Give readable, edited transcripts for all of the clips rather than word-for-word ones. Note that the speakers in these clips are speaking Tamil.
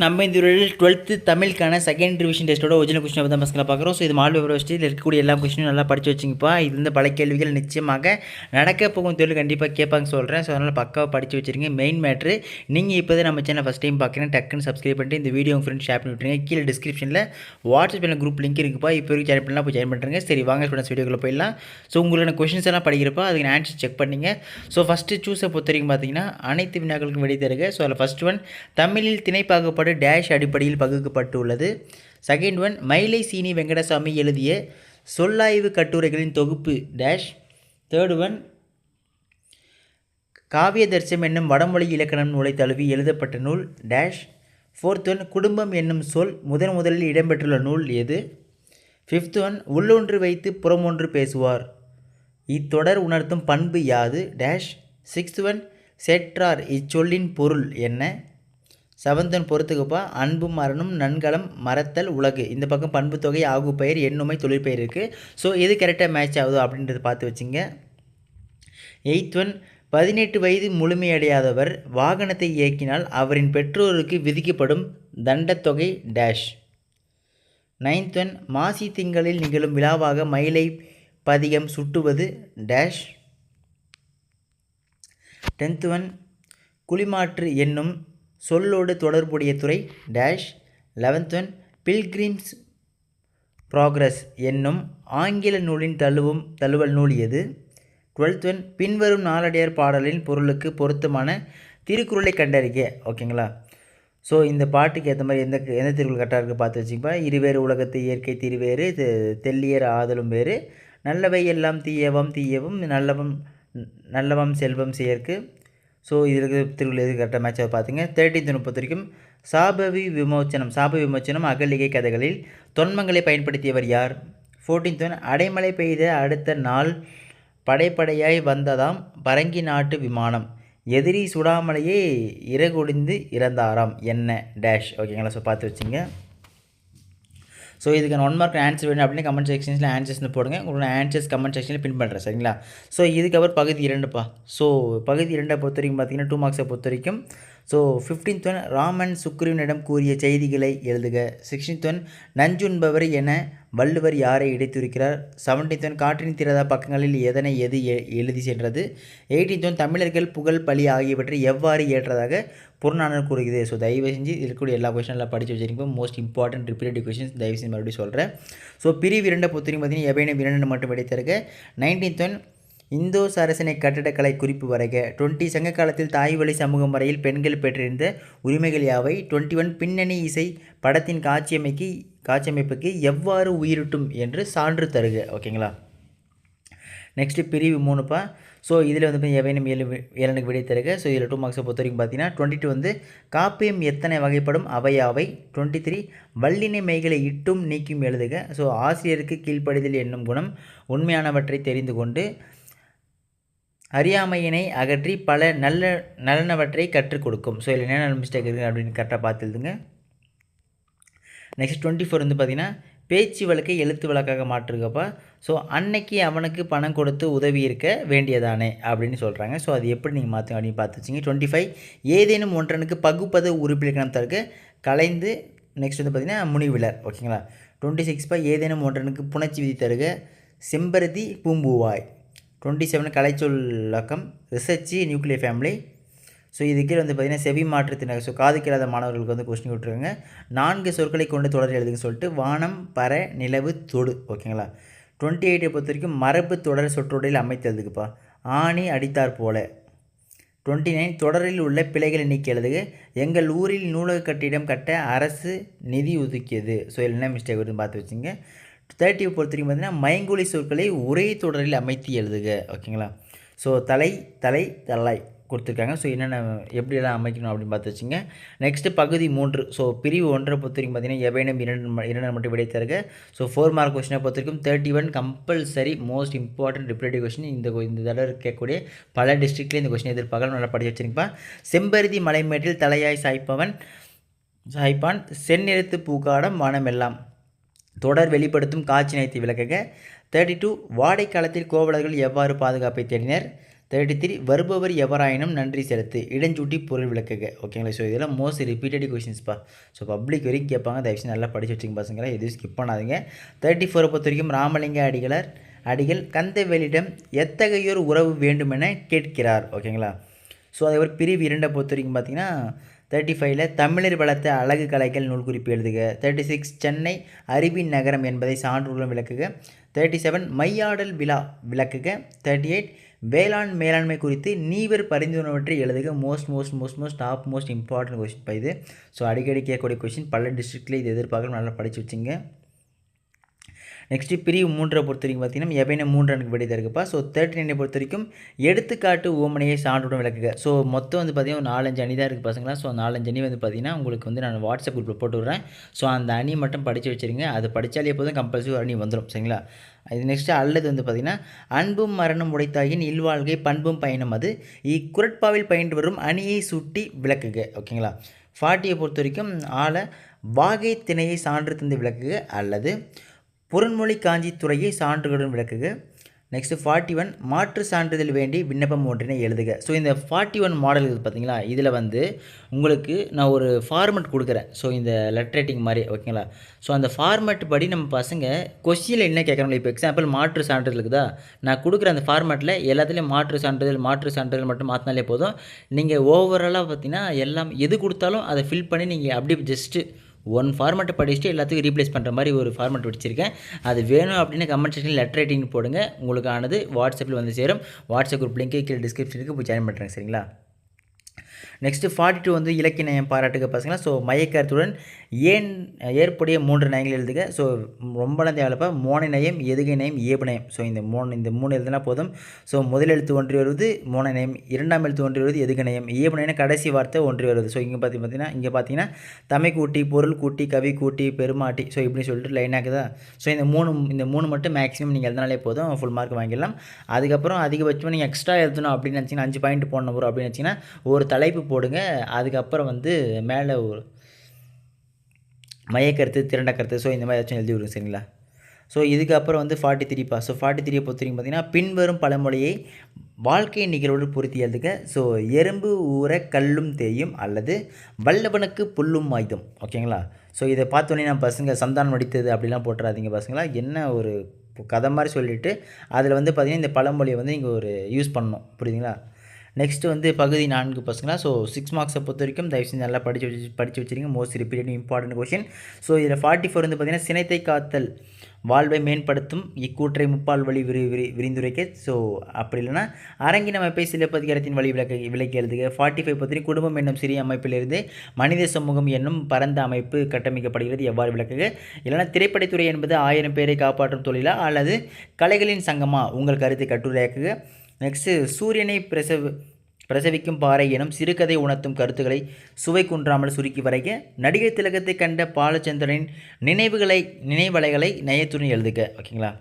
நம்ம இந்த வீடியோவில் 12th தமிழுக்கான செகண்ட் ரிவிஷன் டெஸ்ட்டோட ஒரிஜினல் கொஸ்டின் தான் பசங்களை பார்க்குறோம். ஸோ இது மால் யூனிவர்சிட்டியில் இருக்கக்கூடிய எல்லா கொஸ்டினும் நல்லா படித்து வச்சிங்கப்பா. இது வந்து பல கேள்விகள் நிச்சயமாக நடக்க போகும் தொழில் கண்டிப்பாக கேட்பாங்க சொல்கிறேன். ஸோ அதனால் பக்காவாக படித்து வச்சுருங்க. மெயின் மேட்ரு நீங்கள் இப்போ தான் நம்ம சேனல் ஃபஸ்ட் டைம் பார்க்குறேன், டக்குன்னு சப்ஸ்கிரைப் பண்ணிட்டு இந்த வீடியோ உங்கள் ஃப்ரெண்ட்ஸ் ஷேர் பண்ணி விட்டுருங்க. கீழே டிஸ்கிரிப்ஷனில் வாட்ஸ்அப் சேனல் குரூப் லிங்க் இருக்குப்பா. இப்போ வரைக்கும் ஜாயின் பண்ணலாம், போய் ஜாயின் பண்ணுறேங்க. சரி வாங்க ஸ்டூடெண்ட்ஸ் வீடியோக்குள்ளே போயிடலாம். ஸோ உங்களோட கொஸ்டின்ஸ் எல்லாம் படிக்கிறப்போ அதுக்கு ஆன்சர் செக் பண்ணிங்க. ஸோ ஃபஸ்ட்டு சூஸை பொறுத்த வரைக்கும் பார்த்தீங்கன்னா அனைத்து வினாக்களுக்கும் விடை தருக. ஸோ அதில் ஃபஸ்ட் ஒன் தமிழில் திணைப்பாகுபாடு டேஷ் அடிப்படையில் பகுக்கப்பட்டுள்ளது. செகண்ட் ஒன் மயிலை சீனி வெங்கடசாமி எழுதிய சொல்லாய்வு கட்டுரைகளின் தொகுப்பு டேஷ். தேர்ட் ஒன் காவிய தர்சம் என்னும் வடமொழி இலக்கணம் நூலை தழுவி எழுதப்பட்ட நூல் டேஷ். ஃபோர்த் ஒன் குடும்பம் என்னும் சொல் முதலில் இடம்பெற்றுள்ள நூல் எது. ஃபிஃப்த் ஒன் உள்ளொன்று வைத்து புறமொன்று பேசுவார் இத்தொடர் உணர்த்தும் பண்பு யாது டேஷ். சிக்ஸ்த் ஒன் செற்றார் இச்சொல்லின் பொருள் என்ன. செவன்த் பொறுத்துக்குப்பா அன்பு மரணம் நன்கலம் மறத்தல் உலகு. இந்த பக்கம் பண்பு தொகை ஆகு பெயர் எண்ணுமை தொழிற்பெயர் இருக்குது. ஸோ எது கரெக்டாக மேட்ச் ஆகுதோ அப்படின்றத பார்த்து வச்சுங்க. எயித் ஒன் 18 வயது முழுமையடையாதவர் வாகனத்தை இயக்கினால் அவரின் பெற்றோருக்கு விதிக்கப்படும் தண்டத்தொகை டேஷ். நைன்த் ஒன் மாசி திங்களில் நிகழும் விழாவாக மயிலை பதிகம் சுட்டுவது டேஷ். 10th ஒன் குளிமாற்று என்னும் சொல்லோடு தொடர்புடைய துறை dash. 11th one Pilgrims progress என்னும் ஆங்கில நூலின் தழுவல் நூல் எது. 12th ஒன் பின்வரும் நாலடியார் பாடலின் பொருளுக்கு பொருத்தமான திருக்குறளை கண்டறிக. ஓகேங்களா. ஸோ இந்த பாட்டுக்கு ஏற்ற மாதிரி எந்த திருக்குறள் கரெக்டாக இருக்குது பார்த்து வச்சுப்பா. இருவேறு உலகத்து இயற்கை திருவேறு தெல்லியர் ஆதலும் வேறு நல்லவை எல்லாம் தீயவும் நல்லவம் செல்வம் செயற்கு. ஸோ இதுக்கு திருக்குறள் எது கரெக்டாக மேட்சாக பார்த்துங்க. 13th பொறுத்த வரைக்கும் சாப விமோச்சனம் அகலிகை கதைகளில் தொன்மங்களை பயன்படுத்தியவர் யார். 14th ஒன் அடைமழை பெய்த அடுத்த நாள் படைப்படையாய் வந்ததாம் பரங்கி நாட்டு விமானம் எதிரி சுடாமலையே இறகுடிந்து இறந்தாராம் என்ன டேஷ். ஓகேங்களா. ஸோ பார்த்து வச்சுங்க. ஸோ இதுக்கு 1 மார்க் ஆன்சர் வேணும் அப்படின்னு கமெண்ட் செக்ஷன்ஸில் ஆன்சர்ஸ்னு போடுங்க. உங்களோட ஆன்சர்ஸ் கமெண்ட் செக்ஷனில் பின் பண்ணுறேன் சரிங்களா. ஸோ இதுக்கப்புறம் பகுதி 2பா. ஸோ பகுதி 2 பொறுத்த வரைக்கும் பார்த்தீங்கன்னா 2 மார்க்ஸை பொறுத்த வரைக்கும். ஸோ 15th ஒன் ராமன் சுக்ரீவனிடம் கூறிய செய்திகளை எழுதுக. 16th ஒன் நஞ்சுண்பவர் என வள்ளுவர் யாரை இடைத்துரைக்கிறார். 17th ஒன் காற்றின் திறதா பக்கங்களில் எது எழுதி சென்றது. 18th ஒன் தமிழர்கள் புகழ் பழி ஆகியவற்றை எவ்வாறு ஏற்றதாக புறநானூறு கூறுகிறது. ஸோ தயவு செஞ்சு இருக்கக்கூடிய எல்லா கொஸ்டின் எல்லாம் படித்து வச்சிருக்கோம். மோஸ்ட் இம்பார்ட்டன்ட் ரிப்பீட்டட் கொஸ்டின்ஸ் தயவு செஞ்சு மறுபடியும் சொல்கிறேன். ஸோ பிரிவு 2 பொறுத்த வரைக்கும் பார்த்தீங்கன்னா எவையினம் 2 மட்டும் விடைத்தருக. 19th ஒன் இந்தோ சரசனை கட்டடக்கலை குறிப்பு வரைக. 20 சங்க காலத்தில் தாய் வழி சமூகம் வரையில் பெண்கள் பெற்றிருந்த உரிமைகள் யாவை. 21 பின்னணி இசை படத்தின் காட்சியமைப்புக்கு எவ்வாறு உயிரிட்டும் என்று சான்று தருக. ஓகேங்களா. நெக்ஸ்ட்டு பிரிவு 3பா. ஸோ இதில் வந்து எவையினம் 7 விடை தருக. ஸோ இதில் 2 மார்க்ஸை பொறுத்த வரைக்கும் பார்த்தீங்கன்னா 22 வந்து காப்பியம் எத்தனை வகைப்படும் அவையாவை. 23 வல்லினை மெய்களை இட்டும் நீக்கும் எழுதுக. ஸோ ஆசிரியருக்கு கீழ்ப்படிதல் என்னும் குணம் உண்மையானவற்றை தெரிந்து கொண்டு அறியாமையினை அகற்றி பல நல்லனவற்றை கற்றுக் கொடுக்கும். ஸோ இதில் என்ன மிஸ்டேக் இருக்குது அப்படின்னு கரெக்டாக பார்த்து எழுதுங்க. நெக்ஸ்ட் 24 வந்து பார்த்திங்கன்னா பேச்சு வழக்கை எழுத்து வழக்காக மாற்றுக்கப்பா. ஸோ அன்னைக்கு அவனுக்கு பணம் கொடுத்து உதவி இருக்க வேண்டியதானே அப்படின்னு சொல்கிறாங்க. ஸோ அது எப்படி நீங்கள் மாற்றுங்க அப்படின்னு பார்த்து வச்சிங்க. 25 ஏதேனும் ஒன்றனுக்கு பகுப்பது உறுப்பிலக்கணம் தருக கலைந்து. நெக்ஸ்ட் வந்து பார்த்திங்கன்னா முனிவிலர். ஓகேங்களா. 26 ஏதேனும் ஒன்றனுக்கு புணர்ச்சி விதி தருக செம்பருத்தி பூம்பூவாய். 27 கலைச்சொல்லக்கம் ரிசர்ச்சி நியூக்ளியர் ஃபேமிலி. ஸோ இதுக்கே வந்து பார்த்திங்கன்னா செவி மாற்றுத்தினர். ஸோ காது கேளாத மாணவர்களுக்கு வந்து கொஸ்டின் விட்டுருக்காங்க. 4 சொற்களை கொண்டு தொடர் எழுதுன்னு சொல்லிட்டு வானம் பற நிலவு தொடு. ஓகேங்களா. 28 பொறுத்த வரைக்கும் மரபு தொடர் சொற்றொடரில் அமைத்து எழுதுக்குப்பா. ஆணி அடித்தார் போல. 29 தொடரில் உள்ள பிழைகளை நீக்கி எழுதுக. எங்கள் ஊரில் நூலக கட்டிடம் கட்ட அரசு நிதி ஒதுக்கியது. ஸோ என்ன மிஸ்டேக் வருதுன்னு பார்த்து வச்சுங்க. 30 பொறுத்த வரைக்கும் பார்த்தீங்கன்னா மைங்கொலி சொற்களை ஒரே தொடரில் அமைத்து எழுதுக. ஓகேங்களா. ஸோ தலை கொடுத்துருக்காங்க. ஸோ என்னென்ன எப்படியெல்லாம் அமைக்கணும் அப்படின்னு பார்த்து வச்சுங்க. நெக்ஸ்ட்டு பகுதி 3. ஸோ பிரிவு 1 பொறுத்த வரைக்கும் பார்த்தீங்கன்னா எவையினம் 2 மட்டும் விடை தருக. ஸோ 4 மார்க் கொஸ்டினை பொறுத்த வரைக்கும் 31 compulsory most important repeated question. இந்த தடவை கேட்கக்கூடிய பல டிஸ்ட்ரிக்ட்லேயே இந்த கொஸ்டின் எதிர்பார்க்கலாம். நல்லா படித்து வச்சுருப்பா. செம்பருத்தி மலைமேட்டில் தலையாய் சாய்ப்பான் செந்நிறத்து பூக்காடம் வானமெல்லாம் தொடர் வெளிப்படுத்தும் காட்சி நயத்தை விளக்குக. 32 வாடை காலத்தில் கோவலர்கள் எவ்வாறு பாதுகாப்பை தேடினர். 33 வருபவர் எவராயினும் நன்றி செலுத்து, இடஞ்சூட்டி பொருள் விளக்குக. ஓகேங்களா? ஸோ இதெல்லாம் மோஸ்ட் ரிப்பீட்டட் கொஷின்ஸ்ப்பா. ஸோ பப்ளிக் வரைக்கும் கேட்பாங்க, தயவுசெய்து நல்லா படித்து வச்சுங்க பசங்களை, எதுவும் ஸ்கிப் பண்ணாதீங்க. 34 பொறுத்த வரைக்கும் ராமலிங்க அடிகள் கந்தவேலிடம் எத்தகையோர் உறவு வேண்டுமென கேட்கிறார். ஓகேங்களா? ஸோ அதே ஒரு பிரிவு 2 பொறுத்த வரைக்கும் பார்த்தீங்கன்னா 35 தமிழர் வளர்த்த அழகு கலைகள் நூல் குறிப்பு எழுதுக. 36 சென்னை அறிவின் நகரம் என்பதை சான்றுகளும் விளக்குக. 37 மையாடல் விழா விளக்குக. 38 வேளாண் மேலாண்மை குறித்து நீவர் பரிந்துரைவற்றை எழுதுக. மோஸ்ட் இம்பார்ட்டன்ட் கொஸ்டின் இது. ஸோ அடிக்கடி கேட்கக்கூடிய கொஸ்டின், பல டிஸ்ட்ரிக்டில் இது எதிர்பார்க்கலாம், நல்லா படித்து வச்சுங்க. நெக்ஸ்ட்டு பிரிவு 3 பொறுத்த வரைக்கும் பார்த்தீங்கன்னா எபைன 3 எனக்கு விடை தருக்குப்பா. ஸோ 39 பொறுத்த வரைக்கும் எடுத்துக்காட்டு ஓமனையை சான்றுடன் விளக்குக. ஸோ மொத்தம் வந்து பார்த்தீங்கன்னா ஒரு 4-5 அணி தான் இருக்குது பசங்களா. ஸோ 4-5 அணி வந்து பார்த்தீங்கன்னா உங்களுக்கு வந்து நான் வாட்ஸ்அப் குரூப்பில் போட்டு விட்றேன். ஸோ அந்த அணி மட்டும் படித்து வச்சுருங்க. அது படித்தாலே போதும், கம்பல்சரி ஒரு அணி வந்துடும். சரிங்களா? இது நெக்ஸ்ட்டு அல்லது வந்து பார்த்திங்கன்னா அன்பும் மரணம் உடைத்தாயின் இல்வாழ்கை பண்பும் பயணம் அது இக்குரட்பாவில் பயின்று வரும் அணியை சுட்டி விளக்குக. ஓகேங்களா? 40 பொறுத்த வரைக்கும் வாகை திணையை சான்று தந்து விளக்குக அல்லது புறன்மொழி காஞ்சி துறையை சான்றுகளுடன் விளக்குக. நெக்ஸ்ட்டு 41 மாற்று சான்றிதழ் வேண்டி விண்ணப்பம் ஒன்றினை எழுதுக. ஸோ இந்த 41 மாடல் இருக்குது பார்த்தீங்களா, இதில் வந்து உங்களுக்கு நான் ஒரு ஃபார்மெட் கொடுக்குறேன். ஸோ இந்த லெட்டர் ரைட்டிங் மாதிரி. ஓகேங்களா? ஸோ அந்த ஃபார்மெட் படி நம்ம பசங்க கொஸ்டினில் என்ன கேட்குறாங்களோ, இப்போ எக்ஸாம்பிள் மாற்று சான்றிதழ் இருக்குதா, நான் கொடுக்குற அந்த ஃபார்மெட்டில் எல்லாத்துலேயும் மாற்று சான்றிதழ் மட்டும் மாற்றினாலே போதும். நீங்கள் ஓவராலாக பார்த்தீங்கன்னா எல்லாம் எது கொடுத்தாலும் அதை ஃபில் பண்ணி நீங்கள் அப்படியே ஜஸ்ட்டு ஒன் ஃபார்மெட்டை படிச்சுட்டு எல்லாத்துக்கும் ரீப்ளேஸ் பண்ணுற மாதிரி ஒரு ஃபார்மெட் வச்சுருக்கேன். அது வேணும் அப்படின்னு கமெண்ட் செக்ஷனில் லெட்டர் ரைட்டிங் போடுங்க, உங்களுக்கானது வாட்ஸ்அப்பில் வந்து சேரும். வாட்ஸ்அப் குரூப் லிங்க்கு கீழே டிஸ்கிரிப்ஷனுக்கு போய் ஜாயின் பண்ணுறேன். சரிங்களா? நெக்ஸ்ட்டு 42 வந்து இலக்கிய நயம் பாராட்டுக பசங்களா. ஸோ மையக்கருத்துடன் ஏற்புடைய 3 நயங்கள் எழுதுக. ஸோ ரொம்பலாம் தேவையில்லப்பா. மோனை நயம், எதுகை நயம், ஏபு நயம். ஸோ இந்த 3 எழுதுனா போதும். ஸோ முதல் எழுத்து ஒன்றி வருவது மோனை நயம், இரண்டாம் எழுத்து ஒன்றி வருவது எதுகை நயம், ஏபு நயம் கடைசி வார்த்தை ஒன்றி வருவது. ஸோ இங்கே பார்த்தீங்கன்னா தமிழ் கூட்டி, பொருள் கூட்டி, கவி கூட்டி, பெருமாட்டி, ஸோ இப்படி சொல்லிட்டு லைனாக்குதா. ஸோ இந்த மூணு மட்டும் மேக்ஸிமம் நீங்கள் எழுதினாலே போதும், ஃபுல் மார்க் வாங்கிடலாம். அதுக்கப்புறம் அதிகபட்சமாக நீங்கள் எக்ஸ்ட்ரா எழுதணும் அப்படின்னு நினச்சிங்கன்னா 5 பாயிண்ட் போடணும் வரும் அப்படின்னு நினச்சிங்கன்னா ஒரு தலைப்பு போடுங்க. அதுக்கப்புறம் வந்து மேலே ஒரு மையக்கருத்து, திரண்ட கருத்து, ஸோ இந்த மாதிரி ஏதாச்சும் எழுதி விடுங்க. சரிங்களா? ஸோ இதுக்கப்புறம் வந்து 43 ஸோ 43 பொறுத்த வரைக்கும் பார்த்தீங்கன்னா பின்வரும் பழமொழியை வாழ்க்கை நிகழ்வோடு பொருத்தி எழுதுக. ஸோ எறும்பு ஊற கல்லும் தேயும் அல்லது வல்லவனுக்கு புல்லும் ஆயுதம். ஓகேங்களா? ஸோ இதை பார்த்தோன்னே நான் பசங்க சந்தானம் நடித்தது அப்படிலாம் போட்டுறாதீங்க பசங்களா. என்ன ஒரு கதை மாதிரி சொல்லிவிட்டு அதில் வந்து பார்த்திங்கன்னா இந்த பழமொழியை வந்து நீங்கள் ஒரு யூஸ் பண்ணணும். புரியுதுங்களா? நெக்ஸ்ட்டு வந்து பகுதி 4 பசங்களா. ஸோ 6 மார்க்ஸை பொறுத்த வரைக்கும் தயவு செஞ்சு நல்லா படித்து வச்சுருங்க. Most repeated important question. So இதில் 44 வந்து பார்த்திங்கன்னா சினத்தை காத்தல் வாழ்வை மேம்படுத்தும் இக்கூற்றை முப்பால் வழி விரிந்துரைக்க. ஸோ அப்படி இல்லைனா அரங்கின அமைப்பை சிலப்பதிகாரத்தின் வழி விளக்கி எழுதுக. 45 பற்றி குடும்பம் என்னும் சிறிய அமைப்பிலிருந்து மனித சமூகம் என்னும் பரந்த அமைப்பு கட்டமைக்கப்படுகிறது எவ்வாறு விளக்குக. இல்லைனா திரைப்படத்துறை என்பது 1000 பேரை காப்பாற்றும் தொழிலா அல்லது கலைகளின் சங்கமா, உங்கள் கருத்தை கட்டுரையாக்குக. நெக்ஸ்ட்டு சூரியனை பிரசவிக்கும் பாறை எனும் சிறுகதை உணர்த்தும் கருத்துக்களை சுவை குன்றாமல் சுருக்கி வரைக்க. நடிகர் திலகத்தை கண்ட பாலச்சந்திரனின் நினைவலைகளை நயத்துடன் எழுதுக. ஓகேங்களா?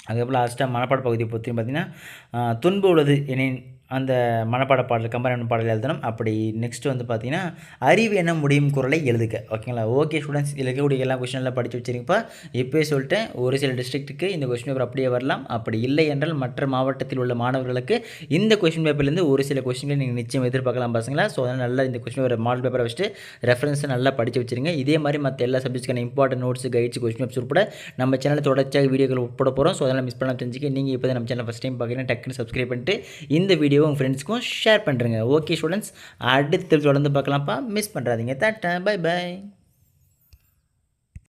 அதுக்கப்புறம் லாஸ்ட்டாக மனப்பாட பகுதியை பொறுத்து பார்த்திங்கன்னா துன்பு உள்ளது எனின் அந்த மனப்பாட பாடல் கம்பரான பாடல் எழுதணும். அப்படி நெக்ஸ்ட்டு வந்து பார்த்திங்கன்னா அறிவு என முடியும் குரலை எழுதுக. ஓகேங்களா? ஓகே ஸ்டூடெண்ட்ஸ், இதில் இருக்கக்கூடிய எல்லா கொஸ்டின்லாம் படித்து வச்சுருங்கப்பா. இப்போயே சொல்லிட்டேன், ஒரு சில டிஸ்ட்ரிக்ட்டுக்கு இந்த கொஸ்டின் பேப்பர் அப்படியே வரலாம். அப்படி இல்லை என்றால் மற்ற மாவட்டத்தில் உள்ள மாணவர்களுக்கு இந்த கொஸ்டின் பேப்பர்லேருந்து ஒரு சில கொஸ்டின்களை நீங்கள் நிச்சயம் எதிர்பார்க்கலாம் பசங்களா. ஸோ அதனால் நல்லா இந்த கொஸ்டின் பேப்பர் மாடல் பேப்பரை வச்சுட்டு ரெஃபரன்ஸை நல்லா படித்து வச்சுருங்க. இதே மாதிரி மற்ற எல்லா சப்ஜெக்ட்ஸ்க்கான important notes, guides, question papers உட்பட நம்ம சேனலில் தொடர்ச்சியாக வீடியோக்கள் உட்பட போகிறோம். ஸோ அதனால் மிஸ் பண்ணாமல் தெரிஞ்சுக்க நீங்கள் இப்போ நம்ம சேனல் ஃபஸ்ட் டைம் பார்க்குறீங்கன்னா டக்குன்னு சப்ஸ்கிரைப் பண்ணிட்டு இந்த வீடியோ உங்கள் ஃப்ரெண்ட்ஸ்க்கும் ஷேர் பண்ணுறேங்க. ஓகே ஸ்டூடெண்ட்ஸ், அடுத்து தொடர்ந்து பார்க்கலாம்ப்பா. மிஸ் பண்ணுறாதீங்க. Tata, bye by.